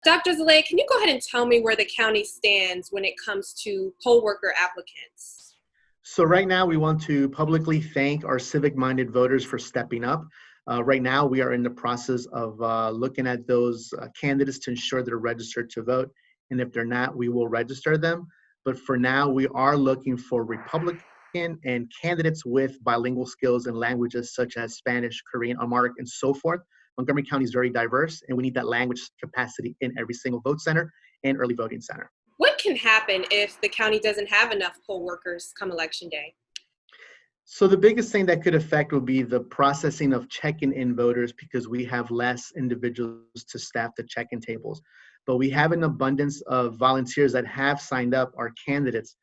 Dr. Zelaya, can you go ahead and tell me where the county stands when it comes to poll worker applicants? So right now we want to publicly thank our civic-minded voters for stepping up. Right now we are in the process of looking at those candidates to ensure they're registered to vote. And if they're not, we will register them. But for now, we are looking for Republican and candidates with bilingual skills in languages such as Spanish, Korean, Amharic, and so forth. Montgomery County is very diverse, and we need that language capacity in every single vote center and early voting center. What can happen if the county doesn't have enough poll workers come election day? So the biggest thing that could affect will be the processing of checking in voters, because we have less individuals to staff the check-in tables. But we have an abundance of volunteers that have signed up, our candidates.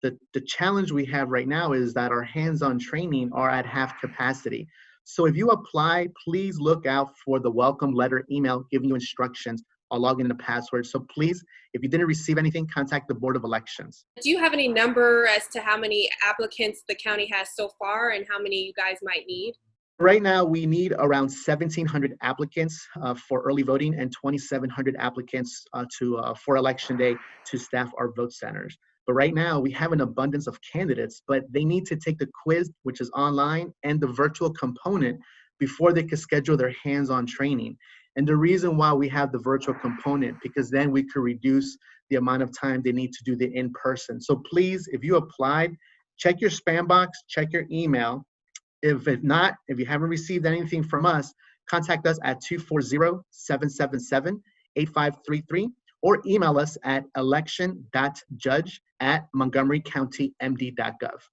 The challenge we have right now is that our hands-on training are at half capacity. So if you apply, please look out for the welcome letter email giving you instructions on logging in a password. So please, if you didn't receive anything, contact the Board of Elections. Do you have any number as to how many applicants the county has so far and how many you guys might need? Right now, we need around 1,700 applicants for early voting and 2,700 applicants for Election Day to staff our vote centers. But right now, we have an abundance of candidates, but they need to take the quiz, which is online, and the virtual component before they can schedule their hands-on training. And the reason why we have the virtual component, because then we could reduce the amount of time they need to do the in-person. So please, if you applied, check your spam box, check your email. If not, if you haven't received anything from us, contact us at 240-777-8533 or email us at election.judge@montgomerycountymd.gov.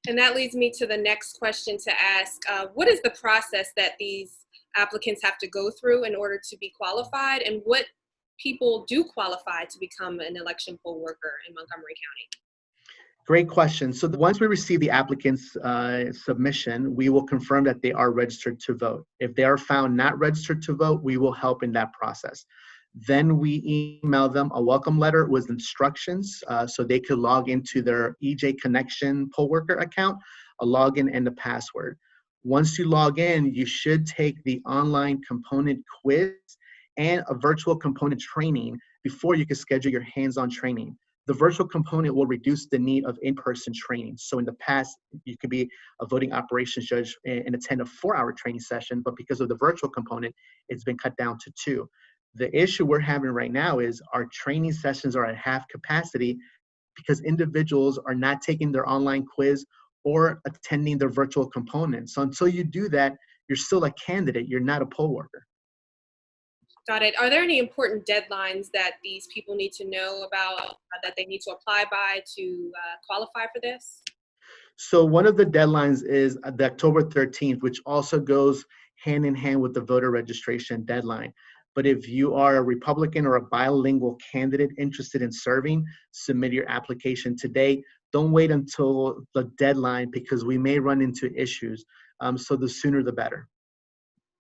And that leads me to the next question to ask. What is the process that these applicants have to go through in order to be qualified, and what people do qualify to become an election poll worker in Montgomery County? Great question. So once we receive the applicant's submission, we will confirm that they are registered to vote. If they are found not registered to vote, we will help in that process. Then we email them a welcome letter with instructions so they could log into their EJ Connection poll worker account, a login and a password. Once you log in, you should take the online component quiz and a virtual component training before you can schedule your hands-on training. The virtual component will reduce the need of in-person training. So in the past, you could be a voting operations judge and attend a 4-hour training session, but because of the virtual component, it's been cut down to 2. The issue we're having right now is our training sessions are at half capacity because individuals are not taking their online quiz or attending their virtual component. So until you do that, you're still a candidate, you're not a poll worker. Got it. Are there any important deadlines that these people need to know about, that they need to apply by to qualify for this? So one of the deadlines is the October 13th, which also goes hand in hand with the voter registration deadline. But if you are a Republican or a bilingual candidate interested in serving, submit your application today. Don't wait until the deadline because we may run into issues. So the sooner the better.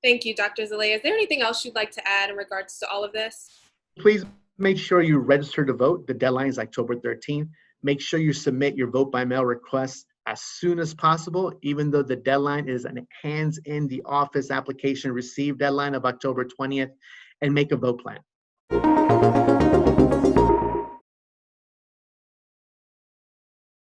Thank you, Dr. Zelaya. Is there anything else you'd like to add in regards to all of this? Please make sure you register to vote. The deadline is October 13th. Make sure you submit your vote by mail request as soon as possible, even though the deadline is a hands in the office application receive deadline of October 20th, and make a vote plan.